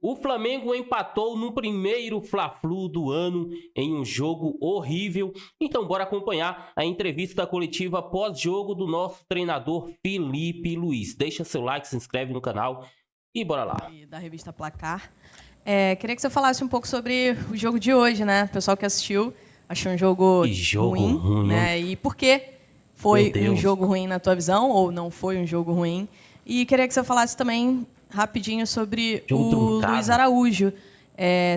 O Flamengo empatou no primeiro Fla-Flu do ano em um jogo horrível. Então bora acompanhar a entrevista coletiva pós-jogo do nosso treinador Felipe Luiz. Deixa seu like, se inscreve no canal e bora lá. Da revista Placar. Queria que você falasse um pouco sobre o jogo de hoje, né? O pessoal que assistiu achou um jogo ruim, né? E por que foi um jogo ruim na tua visão ou não foi um jogo ruim? E queria que você falasse também rapidinho sobre o Luiz Araújo.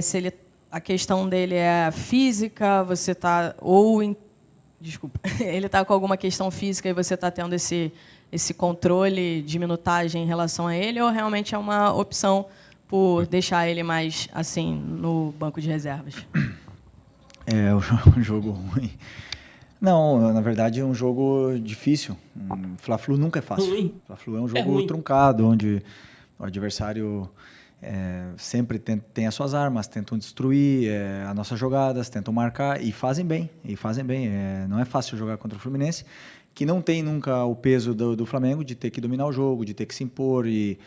Se a questão dele é física, você está ele está com alguma questão física e você está tendo esse controle de minutagem em relação a ele, ou realmente é uma opção por deixar ele mais assim no banco de reservas? É um jogo ruim. Não, na verdade é um jogo difícil. Fla-Flu nunca é fácil. Fla-Flu é um jogo truncado, onde o adversário sempre tem as suas armas, tentam destruir as nossas jogadas, tentam marcar e fazem bem. Não é fácil jogar contra o Fluminense, que não tem nunca o peso do Flamengo de ter que dominar o jogo, de ter que se impor e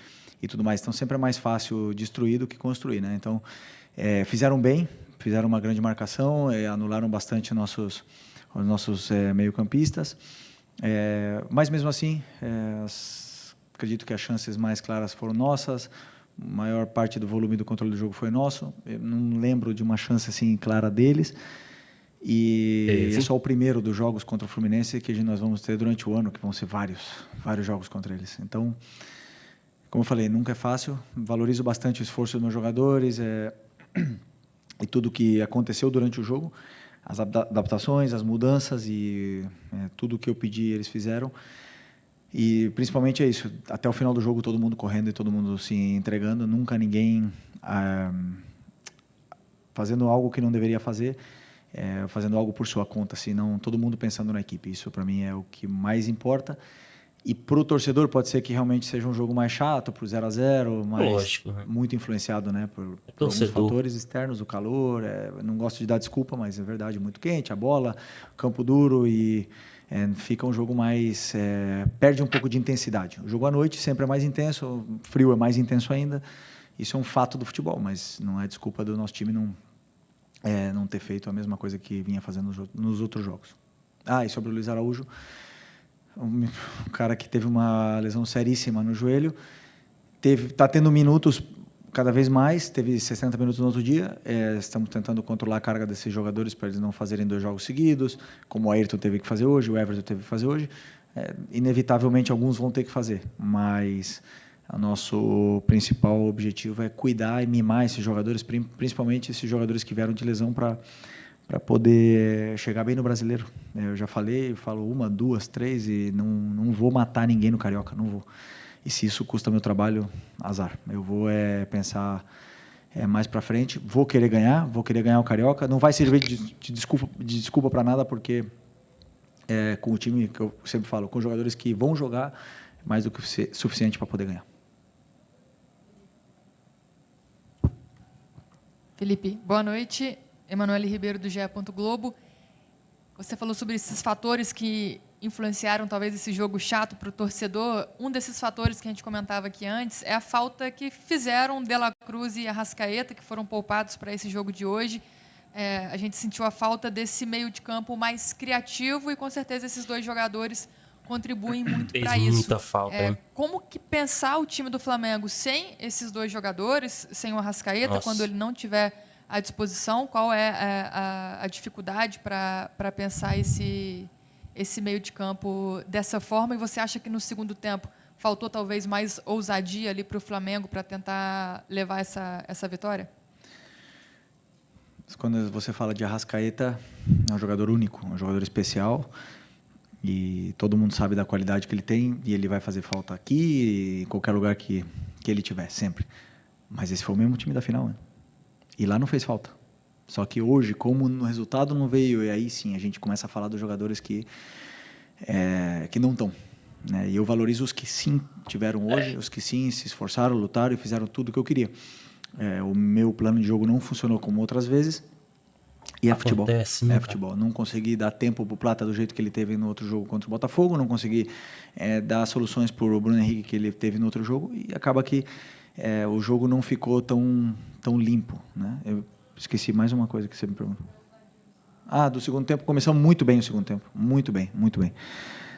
tudo mais. Então sempre é mais fácil destruir do que construir, né? Então fizeram bem, fizeram uma grande marcação, anularam bastante os nossos meio-campistas, mas mesmo assim acredito que as chances mais claras foram nossas. A maior parte do volume do controle do jogo foi nosso. Eu não lembro de uma chance assim clara deles. E é só o primeiro dos jogos contra o Fluminense que nós vamos ter durante o ano, que vão ser vários jogos contra eles. Então, como eu falei, nunca é fácil. Valorizo bastante o esforço dos meus jogadores e tudo que aconteceu durante o jogo, as adaptações, as mudanças e tudo que eu pedi eles fizeram. E principalmente é isso, até o final do jogo todo mundo correndo e todo mundo se entregando, nunca ninguém fazendo algo que não deveria fazer, fazendo algo por sua conta, senão todo mundo pensando na equipe. Isso para mim é o que mais importa. E para o torcedor pode ser que realmente seja um jogo mais chato, por 0-0, mas muito influenciado, né, por alguns fatores externos, o calor. Não gosto de dar desculpa, mas é verdade, muito quente, a bola, campo duro e fica um jogo mais... perde um pouco de intensidade. O jogo à noite sempre é mais intenso, o frio é mais intenso ainda. Isso é um fato do futebol, mas não é desculpa do nosso time não ter feito a mesma coisa que vinha fazendo nos outros jogos. E sobre o Luiz Araújo, um cara que teve uma lesão seríssima no joelho, está tendo minutos cada vez mais, teve 60 minutos no outro dia. Estamos tentando controlar a carga desses jogadores para eles não fazerem 2 jogos seguidos, como o Ayrton teve que fazer hoje, o Everton teve que fazer hoje. Inevitavelmente alguns vão ter que fazer, mas o nosso principal objetivo é cuidar e mimar esses jogadores, principalmente esses jogadores que vieram de lesão, para poder chegar bem no Brasileiro. Eu já falei, eu falo 1, 2, 3 e não vou matar ninguém no Carioca, não vou. E se isso custa meu trabalho, azar. Eu vou pensar mais para frente, vou querer ganhar o Carioca, não vai servir de desculpa para nada, porque com o time que eu sempre falo, com jogadores que vão jogar, mais do que suficiente para poder ganhar. Felipe, boa noite. Emanuele Ribeiro, do GE. Globo. Você falou sobre esses fatores que influenciaram talvez esse jogo chato para o torcedor. Um desses fatores que a gente comentava aqui antes é a falta que fizeram De La Cruz e Arrascaeta, que foram poupados para esse jogo de hoje. A gente sentiu a falta desse meio de campo mais criativo e, com certeza, esses 2 jogadores contribuem muito para isso. Muita falta, como que pensar o time do Flamengo sem esses 2 jogadores, sem o Arrascaeta, quando ele não tiver à disposição? Qual é a dificuldade para pensar esse meio de campo dessa forma? E você acha que no segundo tempo faltou talvez mais ousadia ali para o Flamengo para tentar levar essa vitória? Quando você fala de Arrascaeta, é um jogador único, um jogador especial, e todo mundo sabe da qualidade que ele tem, e ele vai fazer falta aqui e em qualquer lugar que ele tiver, sempre. Mas esse foi o mesmo time da final, né? E lá não fez falta. Só que hoje, como no resultado não veio, e aí sim a gente começa a falar dos jogadores que não estão. Né? E eu valorizo os que sim tiveram hoje, os que sim se esforçaram, lutaram e fizeram tudo o que eu queria. O meu plano de jogo não funcionou como outras vezes, E é futebol. Acontece, né, é futebol. Não consegui dar tempo pro Plata do jeito que ele teve no outro jogo contra o Botafogo, não consegui dar soluções pro Bruno Henrique que ele teve no outro jogo, e acaba que o jogo não ficou tão limpo, né? Eu esqueci mais uma coisa que você me perguntou. Do segundo tempo, começamos muito bem o segundo tempo. Muito bem, muito bem.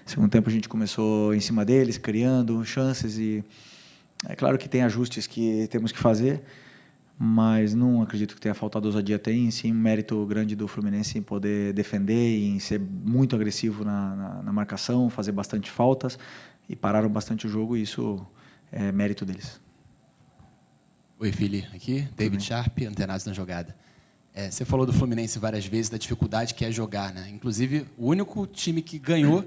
No segundo tempo a gente começou em cima deles, criando chances, e é claro que tem ajustes que temos que fazer, mas não acredito que tenha faltado ousadia. Tem sim um mérito grande do Fluminense em poder defender, em ser muito agressivo na marcação, fazer bastante faltas, e pararam bastante o jogo, e isso é mérito deles. Oi, Fili, aqui, David Sharp, Antenados na Jogada. Você falou do Fluminense várias vezes, da dificuldade que é jogar, né? Inclusive, o único time que ganhou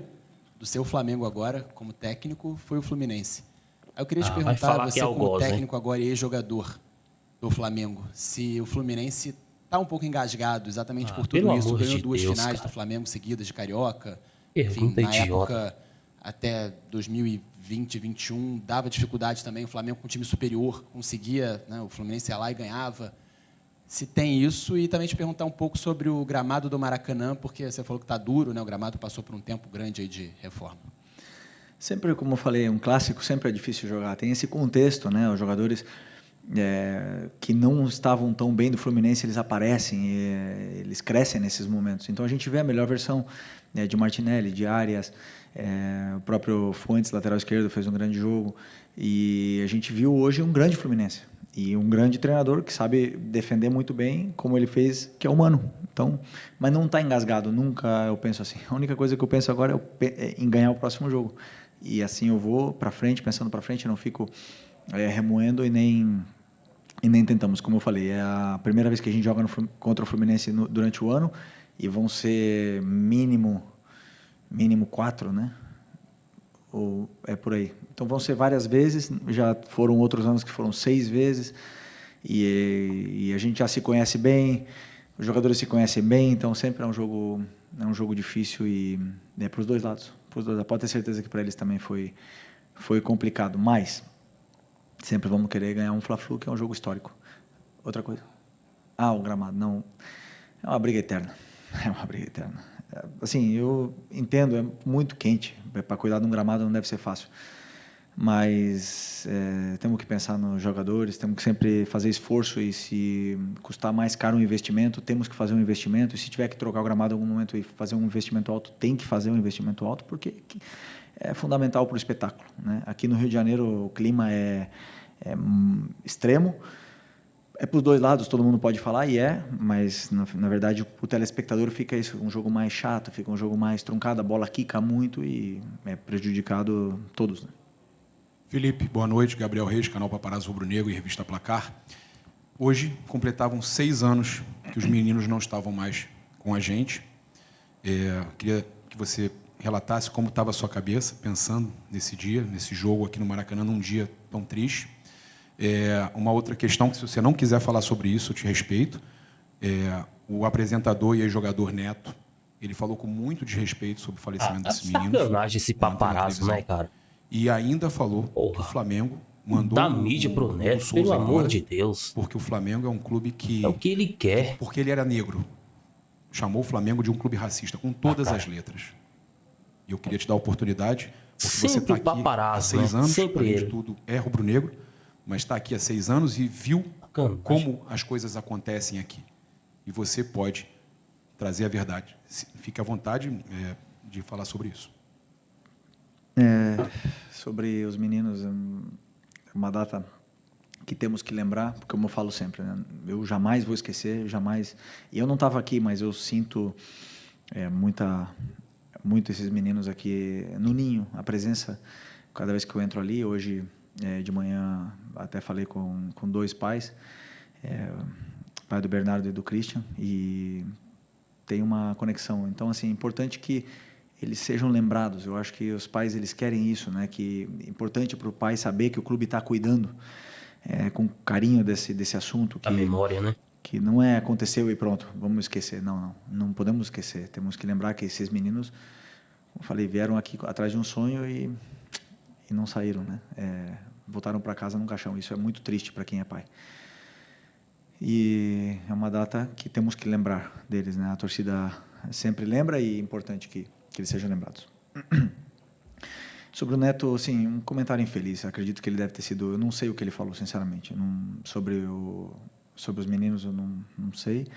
do seu Flamengo agora, como técnico, foi o Fluminense. Aí eu queria te perguntar, você como técnico agora e ex-jogador do Flamengo, se o Fluminense está um pouco engasgado exatamente por tudo isso, ganhou duas finais do Flamengo seguidas de Carioca, enfim, na época até 2020, 2021, dava dificuldade também, o Flamengo com um time superior conseguia, né, o Fluminense ia lá e ganhava. Se tem isso, e também te perguntar um pouco sobre o gramado do Maracanã, porque você falou que está duro, né, o gramado passou por um tempo grande aí de reforma. Sempre, como eu falei, um clássico sempre é difícil jogar, tem esse contexto, né, os jogadores que não estavam tão bem do Fluminense, eles aparecem, eles crescem nesses momentos. Então a gente vê a melhor versão de Martinelli, de Arias, o próprio Fuentes, lateral esquerdo, fez um grande jogo, e a gente viu hoje um grande Fluminense e um grande treinador que sabe defender muito bem, como ele fez, que é o Mano. Então, mas não está engasgado, nunca eu penso assim. A única coisa que eu penso agora é em ganhar o próximo jogo, e assim eu vou para frente, pensando para frente, eu não fico remoendo e nem tentamos. Como eu falei, é a primeira vez que a gente joga contra o Fluminense durante o ano, e vão ser mínimo 4, né? Ou é por aí. Então vão ser várias vezes, já foram outros anos que foram 6 vezes, e a gente já se conhece bem, os jogadores se conhecem bem, então sempre é um jogo difícil, e para os dois lados. Pode ter certeza que para eles também foi complicado, mas sempre vamos querer ganhar um Fla-Flu, que é um jogo histórico. Outra coisa? O gramado. Não, é uma briga eterna. É uma briga eterna. Assim, eu entendo, é muito quente. Para cuidar de um gramado não deve ser fácil. Mas temos que pensar nos jogadores, temos que sempre fazer esforço, e se custar mais caro um investimento, temos que fazer um investimento. E se tiver que trocar o gramado em algum momento e fazer um investimento alto, tem que fazer um investimento alto, porque é fundamental para o espetáculo, né? Aqui no Rio de Janeiro o clima é extremo, para os dois lados, todo mundo pode falar, mas na verdade o telespectador fica um jogo mais chato, fica um jogo mais truncado, a bola quica muito e é prejudicado todos, né? Felipe, boa noite. Gabriel Reis, canal Paparazzo Rubro Negro e revista Placar. Hoje completavam 6 anos que os meninos não estavam mais com a gente. Queria que você relatasse como estava a sua cabeça pensando nesse dia, nesse jogo aqui no Maracanã, num dia tão triste. Uma outra questão, que se você não quiser falar sobre isso, eu te respeito. O apresentador e ex-jogador Neto, ele falou com muito desrespeito sobre o falecimento desses meninos. Sacanagem esse paparazzo, né, cara? E ainda falou que o Flamengo mandou da mídia pro Neto, pelo amor de Deus. Porque o Flamengo é um clube que... É o que ele quer. Porque ele era negro. Chamou o Flamengo de um clube racista, com todas as letras. E eu queria te dar a oportunidade, porque sempre você está aqui há 6 anos, sempre além de tudo, é rubro-negro, mas está aqui há 6 anos e viu como as coisas acontecem aqui. E você pode trazer a verdade. Fique à vontade de falar sobre isso. Sobre os meninos, é uma data que temos que lembrar, porque como eu falo sempre, né? Eu jamais vou esquecer, jamais. E eu não estava aqui, mas eu sinto muito esses meninos aqui no ninho, a presença, cada vez que eu entro ali. Hoje de manhã até falei com 2 pais, pai do Bernardo e do Christian, e tem uma conexão. Então, assim, é importante que eles sejam lembrados. Eu acho que os pais, eles querem isso, né? Que é importante para o pai saber que o clube está cuidando com carinho desse assunto. A memória, né? Que não aconteceu e pronto, vamos esquecer. Não podemos esquecer. Temos que lembrar que esses meninos, como eu falei, vieram aqui atrás de um sonho e não saíram, né? Voltaram para casa num caixão. Isso é muito triste para quem é pai. E é uma data que temos que lembrar deles, né? A torcida sempre lembra e é importante que eles sejam lembrados. Sobre o Neto, assim, um comentário infeliz. Acredito que ele deve ter sido... Eu não sei o que ele falou, sinceramente. Sobre os meninos, eu não sei.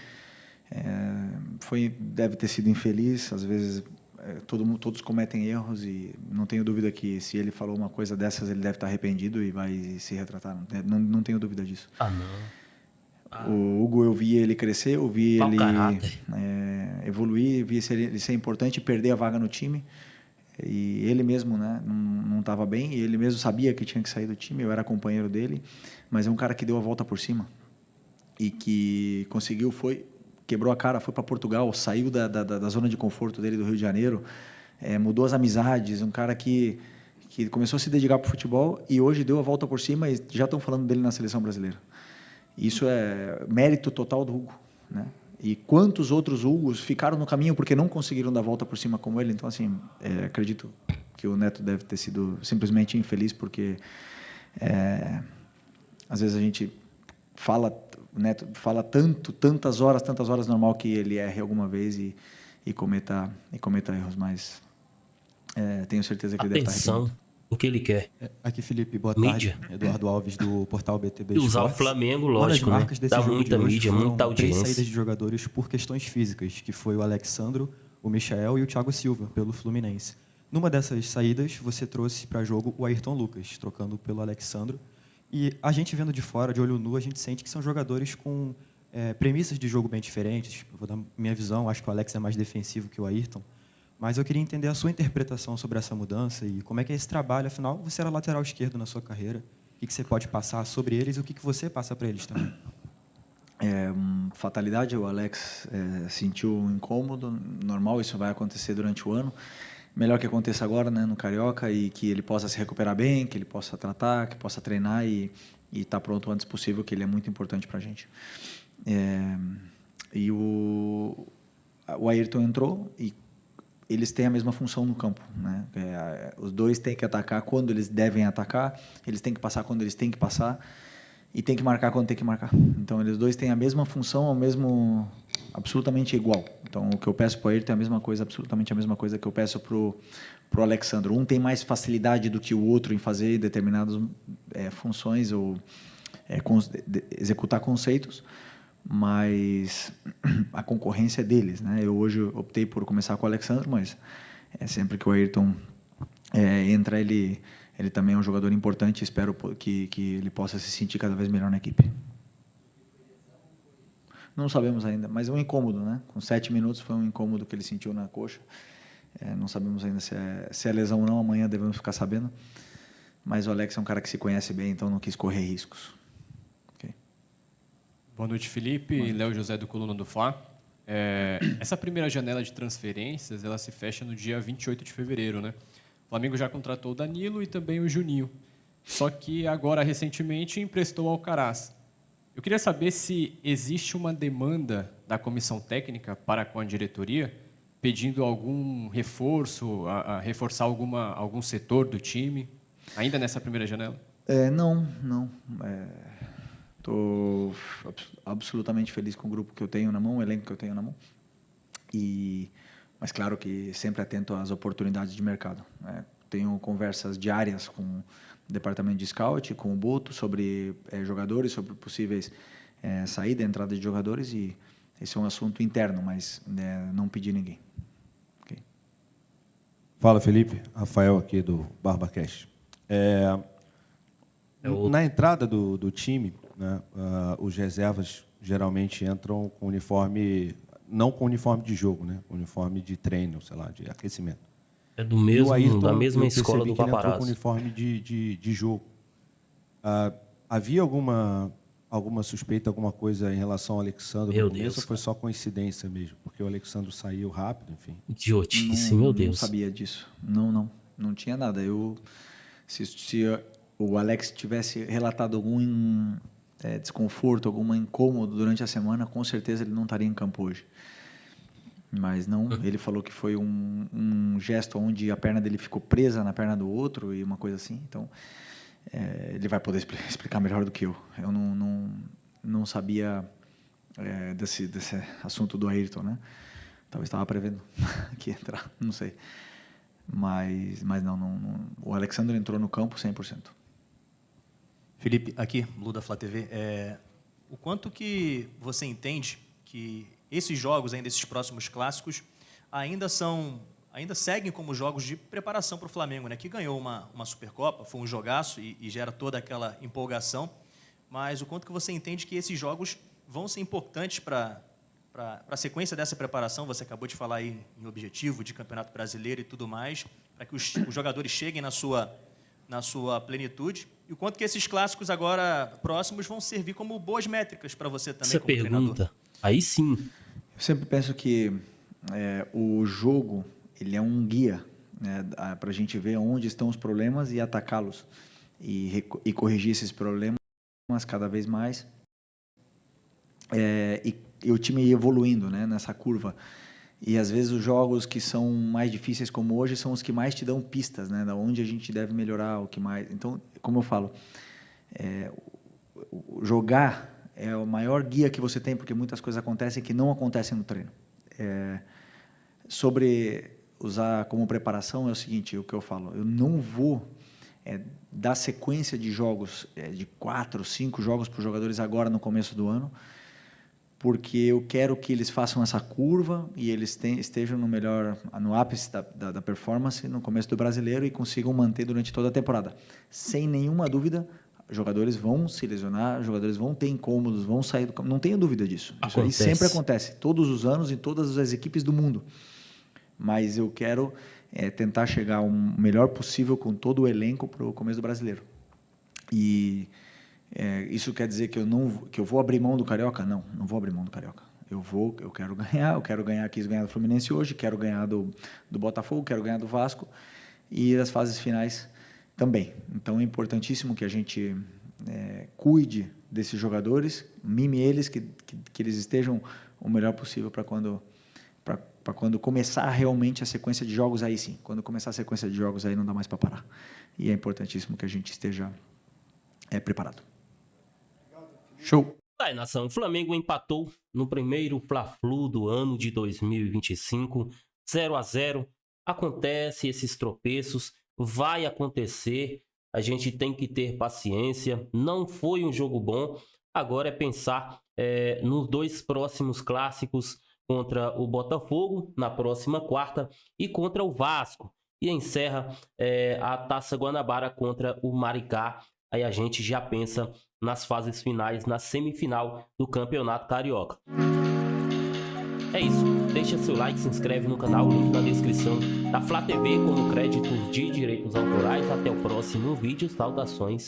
Deve ter sido infeliz. Às vezes, todos cometem erros e não tenho dúvida que se ele falou uma coisa dessas, ele deve estar arrependido e vai se retratar. Não tenho dúvida disso. Não. O Hugo, eu vi ele crescer, eu vi ele evoluir, vi ele ser importante e perder a vaga no time. E ele mesmo, né, não estava bem, e ele mesmo sabia que tinha que sair do time, eu era companheiro dele, mas é um cara que deu a volta por cima e que conseguiu, quebrou a cara, foi para Portugal, saiu da zona de conforto dele do Rio de Janeiro, mudou as amizades, um cara que começou a se dedicar para o futebol e hoje deu a volta por cima e já estão falando dele na seleção brasileira. Isso é mérito total do Hugo, né? E quantos outros Hugos ficaram no caminho porque não conseguiram dar a volta por cima como ele. Então, assim, acredito que o Neto deve ter sido simplesmente infeliz porque às vezes a gente o Neto fala tantas horas normal que ele erre alguma vez e cometa erros, mas tenho certeza que ele deve estar arrependido. O que ele quer. Aqui, Felipe, boa mídia. tarde. Eduardo Alves, do portal BTB E usar Esportes. o Flamengo, lógico, né? Dá muita mídia, muita audiência. 3 saídas de jogadores por questões físicas, que foi o Alexandro, o Michael e o Thiago Silva, pelo Fluminense. Numa dessas saídas, você trouxe para jogo o Ayrton Lucas, trocando pelo Alexandro. E a gente vendo de fora, de olho nu, a gente sente que são jogadores com premissas de jogo bem diferentes. Eu vou dar minha visão, acho que o Alex é mais defensivo que o Ayrton. Mas eu queria entender a sua interpretação sobre essa mudança e como é que é esse trabalho. Afinal, você era lateral esquerdo na sua carreira. O que você pode passar sobre eles e o que você passa para eles também? Fatalidade, o Alex sentiu um incômodo. Normal, isso vai acontecer durante o ano. Melhor que aconteça agora, né, no Carioca, e que ele possa se recuperar bem, que ele possa tratar, que possa treinar e estar pronto o antes possível, que ele é muito importante para a gente. E o Ayrton entrou e eles têm a mesma função no campo, né? Os dois têm que atacar quando eles devem atacar, eles têm que passar quando eles têm que passar e tem que marcar quando tem que marcar. Então, eles dois têm a mesma função, absolutamente igual. Então, o que eu peço para o Ayrton é absolutamente a mesma coisa que eu peço para o Alexandro. Um tem mais facilidade do que o outro em fazer determinadas funções ou executar conceitos, mas a concorrência é deles, né? Eu hoje optei por começar com o Alexandre, mas sempre que o Ayrton entra, ele também é um jogador importante. Espero que ele possa se sentir cada vez melhor na equipe. Não sabemos ainda, mas é um incômodo, né? Com 7 minutos foi um incômodo que ele sentiu na coxa. Não sabemos ainda se é lesão ou não, amanhã devemos ficar sabendo. Mas o Alex é um cara que se conhece bem, então não quis correr riscos. Boa noite, Felipe. Léo José, do Coluna do Fla. Essa primeira janela de transferências, ela se fecha no dia 28 de fevereiro, né? O Flamengo já contratou o Danilo e também o Juninho. Só que agora, recentemente, emprestou o Alcaraz. Eu queria saber se existe uma demanda da comissão técnica para com a diretoria, pedindo algum reforço, a reforçar algum setor do time, ainda nessa primeira janela? Não. Estou absolutamente feliz com o grupo que eu tenho na mão, o elenco que eu tenho na mão. Mas claro que sempre atento às oportunidades de mercado. Tenho conversas diárias com o departamento de scout, com o Boto, sobre jogadores, sobre possíveis saída e entrada de jogadores, e esse é um assunto interno, mas não pedi ninguém. Okay. Fala, Felipe. Rafael aqui do BarbaCast. Na entrada do time, né, os reservas geralmente entram com uniforme, não com uniforme de jogo, né, uniforme de treino, sei lá, de aquecimento. É da mesma escola do Paparazzo. Entrou com uniforme de jogo. Havia alguma suspeita, alguma coisa em relação ao Alexandre no começo, ou foi só coincidência mesmo? Porque o Alexandre saiu rápido, enfim. Idiotice, meu Deus. Não sabia disso. Não tinha nada. Se o Alex tivesse relatado algum desconforto, algum incômodo durante a semana, com certeza ele não estaria em campo hoje. Mas não, ele falou que foi um gesto onde a perna dele ficou presa na perna do outro e uma coisa assim. Então, ele vai poder explicar melhor do que eu. Eu não sabia desse assunto do Ayrton, né? Talvez estava prevendo que ia entrar, não sei. Mas não, o Alexandre entrou no campo 100%. Felipe, aqui, Lu da Flá TV. O quanto que você entende que esses jogos, ainda esses próximos clássicos, ainda seguem como jogos de preparação para o Flamengo, né? Que ganhou uma Supercopa, foi um jogaço e gera toda aquela empolgação. Mas o quanto que você entende que esses jogos vão ser importantes para a sequência dessa preparação? Você acabou de falar aí em objetivo de Campeonato Brasileiro e tudo mais, para que os jogadores cheguem na sua plenitude. E o quanto que esses clássicos agora próximos vão servir como boas métricas para você também como treinador? Pergunta, aí sim. Eu sempre penso que o jogo ele é um guia, né, para a gente ver onde estão os problemas e atacá-los e corrigir esses problemas cada vez mais. E o time ir evoluindo, né, nessa curva. E às vezes os jogos que são mais difíceis como hoje são os que mais te dão pistas, né, da onde a gente deve melhorar, o que mais. Então, como eu falo, jogar é o maior guia que você tem, porque muitas coisas acontecem que não acontecem no treino. Sobre usar como preparação é o seguinte, o que eu falo, eu não vou dar sequência de jogos, de 4, 5 jogos para os jogadores agora no começo do ano, porque eu quero que eles façam essa curva e eles estejam no ápice da performance no começo do Brasileiro e consigam manter durante toda a temporada. Sem nenhuma dúvida, jogadores vão se lesionar, jogadores vão ter incômodos, vão sair do campo, não tenho dúvida disso. Isso aí sempre acontece, todos os anos, em todas as equipes do mundo. Mas eu quero tentar chegar o melhor possível com todo o elenco para o começo do Brasileiro. E isso quer dizer que eu vou abrir mão do Carioca? Não vou abrir mão do Carioca. Eu quero ganhar, quis ganhar do Fluminense hoje, quero ganhar do Botafogo, quero ganhar do Vasco e as fases finais também. Então é importantíssimo que a gente cuide desses jogadores, mime eles, que eles estejam o melhor possível para quando começar realmente a sequência de jogos, aí sim. Quando começar a sequência de jogos, aí não dá mais para parar. E é importantíssimo que a gente esteja preparado. Show. Tá, nação, o Flamengo empatou no primeiro Fla-Flu do ano de 2025, 0-0. Acontece esses tropeços, vai acontecer, a gente tem que ter paciência. Não foi um jogo bom, agora é pensar nos 2 próximos clássicos, contra o Botafogo na próxima quarta e contra o Vasco. E encerra a Taça Guanabara contra o Maricá. Aí a gente já pensa nas fases finais, na semifinal do Campeonato Carioca. É isso. Deixa seu like, se inscreve no canal, link na descrição da Flá TV como créditos de direitos autorais. Até o próximo vídeo. Saudações.